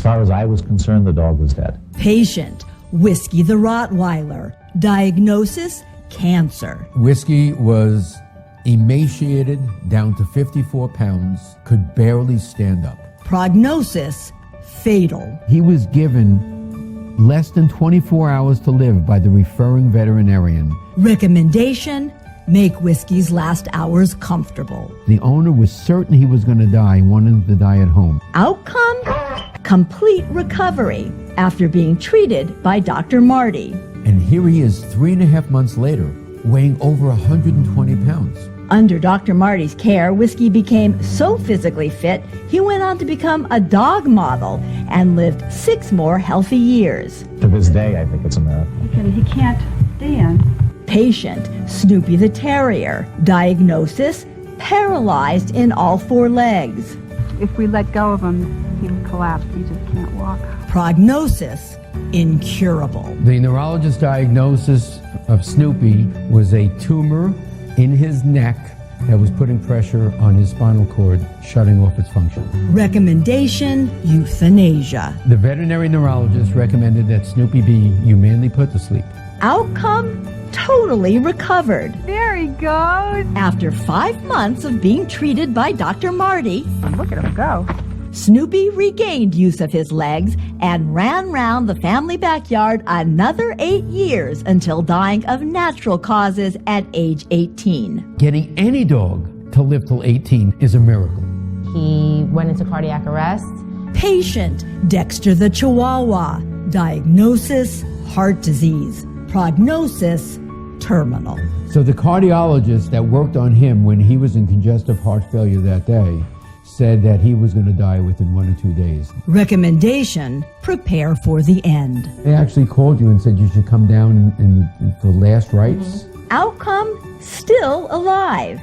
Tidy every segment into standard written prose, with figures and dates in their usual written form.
far as I was concerned, the dog was dead. Patient, Whiskey the Rottweiler. Diagnosis, cancer. Whiskey was emaciated, down to 54 pounds, could barely stand up. Prognosis, fatal. He was given less than 24 hours to live by the referring veterinarian. Recommendation, make Whiskey's last hours comfortable. The owner was certain he was going to die and wanted him to die at home. Outcome, complete recovery after being treated by Dr. Marty. And here he is 3.5 months later, weighing over 120 pounds. Under Dr. Marty's care, Whiskey became so physically fit, he went on to become a dog model and lived 6 more healthy years. To this day, I think it's a miracle. He can't stand. Patient, Snoopy the Terrier. Diagnosis, paralyzed in all 4 legs. If we let go of him, he would collapse. He just can't walk. Prognosis, incurable. The neurologist's diagnosis of Snoopy was a tumor in his neck that was putting pressure on his spinal cord, shutting off its function. Recommendation, euthanasia. The veterinary neurologist recommended that Snoopy be humanely put to sleep. Outcome, totally recovered. There he goes. After 5 months of being treated by Dr. Marty, Look at him go. Snoopy regained use of his legs and ran round the family backyard another 8 years until dying of natural causes at age 18. Getting any dog to live till 18 is a miracle. He went into cardiac arrest. Patient, Dexter the Chihuahua. Diagnosis, heart disease. Prognosis, terminal. So the cardiologist that worked on him when he was in congestive heart failure that day said that he was going to die within 1 or 2 days. Recommendation, prepare for the end. They actually called you and said you should come down for last rites. Outcome, still alive.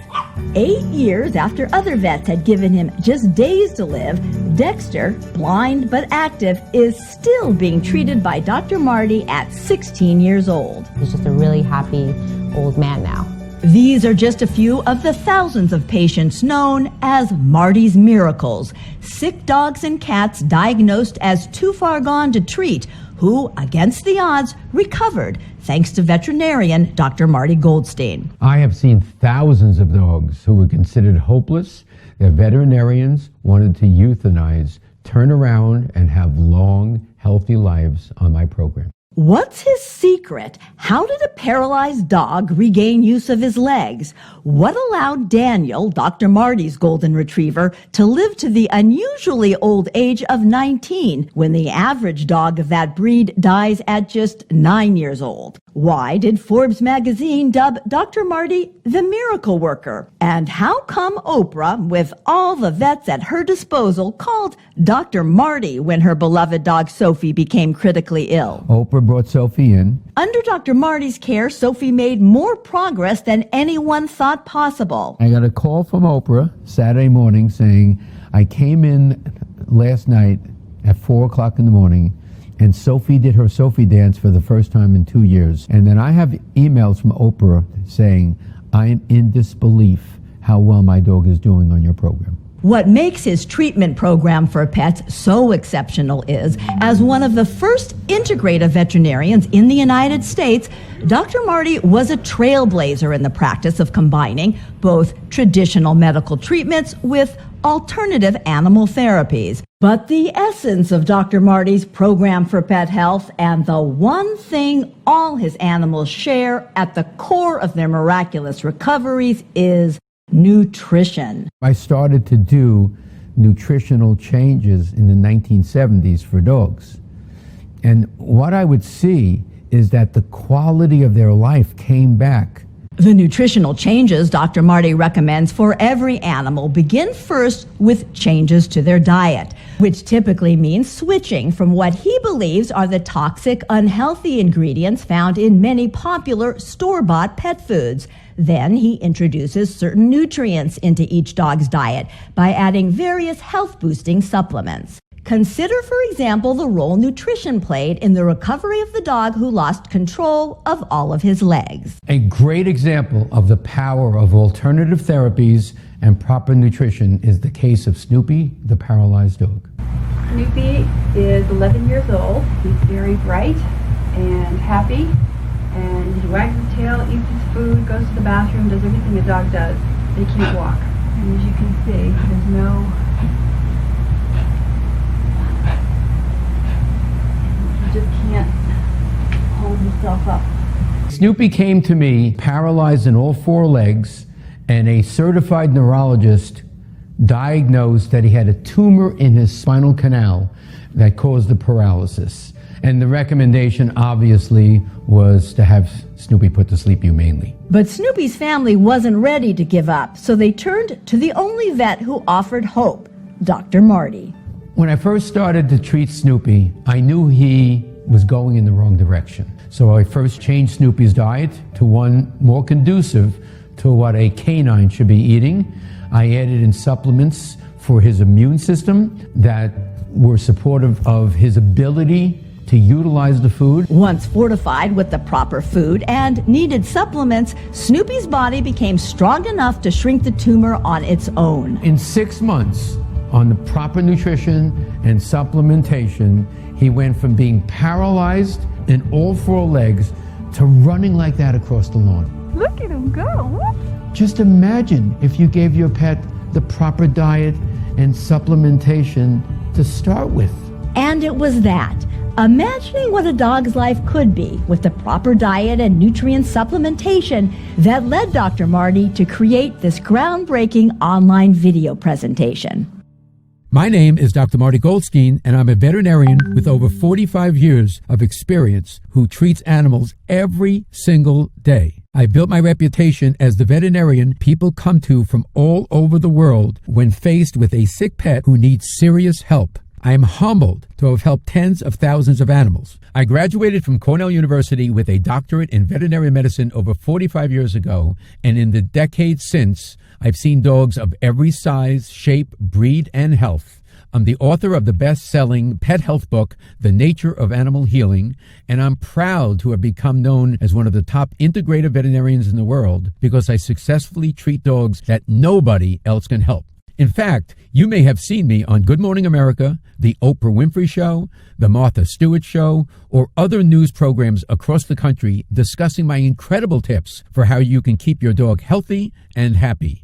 8 years after other vets had given him just days to live, Dexter, blind but active, is still being treated by Dr. Marty at 16 years old. He's just a really happy old man now. These are just a few of the thousands of patients known as Marty's Miracles, sick dogs and cats diagnosed as too far gone to treat, who, against the odds, recovered thanks to veterinarian Dr. Marty Goldstein. I have seen thousands of dogs who were considered hopeless. Their veterinarians wanted to euthanize, turn around, and have long, healthy lives on my program. What's his secret? How did a paralyzed dog regain use of his legs? What allowed Daniel, Dr. Marty's golden retriever, to live to the unusually old age of 19 when the average dog of that breed dies at just 9 years old? Why did Forbes magazine dub Dr. Marty the miracle worker? And how come Oprah, with all the vets at her disposal, called Dr. Marty when her beloved dog Sophie became critically ill? Oprah brought Sophie in. Under Dr. Marty's care, Sophie made more progress than anyone thought possible. I got a call from Oprah Saturday morning saying, I came in last night at 4 o'clock in the morning and Sophie did her Sophie dance for the first time in 2 years. And then I have emails from Oprah saying, I am in disbelief how well my dog is doing on your program. What makes his treatment program for pets so exceptional is, as one of the first integrative veterinarians in the United States, Dr. Marty was a trailblazer in the practice of combining both traditional medical treatments with alternative animal therapies. But the essence of Dr. Marty's program for pet health, and the one thing all his animals share at the core of their miraculous recoveries, is nutrition. I started to do nutritional changes in the 1970s for dogs. And what I would see is that the quality of their life came back. The nutritional changes Dr. Marty recommends for every animal begin first with changes to their diet, which typically means switching from what he believes are the toxic, unhealthy ingredients found in many popular store-bought pet foods. Then he introduces certain nutrients into each dog's diet by adding various health-boosting supplements. Consider, for example, the role nutrition played in the recovery of the dog who lost control of all of his legs. A great example of the power of alternative therapies and proper nutrition is the case of Snoopy, the paralyzed dog. Snoopy is 11 years old. He's very bright and happy, and he wags his tail, eats his food, goes to the bathroom, does everything a dog does. But he can't walk. And as you can see, there's no... He just can't hold himself up. Snoopy came to me paralyzed in all four legs, and a certified neurologist diagnosed that he had a tumor in his spinal canal that caused the paralysis. And the recommendation, obviously, was to have Snoopy put to sleep humanely. But Snoopy's family wasn't ready to give up, so they turned to the only vet who offered hope, Dr. Marty. When I first started to treat Snoopy, I knew he was going in the wrong direction. So I first changed Snoopy's diet to one more conducive to what a canine should be eating. I added in supplements for his immune system that were supportive of his ability to utilize the food. Once fortified with the proper food and needed supplements, Snoopy's body became strong enough to shrink the tumor on its own. In 6 months, on the proper nutrition and supplementation, he went from being paralyzed in all four legs to running like that across the lawn. Look at him go. Just imagine if you gave your pet the proper diet and supplementation to start with. And it was that, imagining what a dog's life could be with the proper diet and nutrient supplementation, that led Dr. Marty to create this groundbreaking online video presentation. My name is Dr. Marty Goldstein, and I'm a veterinarian with over 45 years of experience who treats animals every single day. I built my reputation as the veterinarian people come to from all over the world when faced with a sick pet who needs serious help. I am humbled to have helped tens of thousands of animals. I graduated from Cornell University with a doctorate in veterinary medicine over 45 years ago, and in the decades since, I've seen dogs of every size, shape, breed, and health. I'm the author of the best-selling pet health book, The Nature of Animal Healing, and I'm proud to have become known as one of the top integrative veterinarians in the world because I successfully treat dogs that nobody else can help. In fact, you may have seen me on Good Morning America, The Oprah Winfrey Show, The Martha Stewart Show, or other news programs across the country discussing my incredible tips for how you can keep your dog healthy and happy.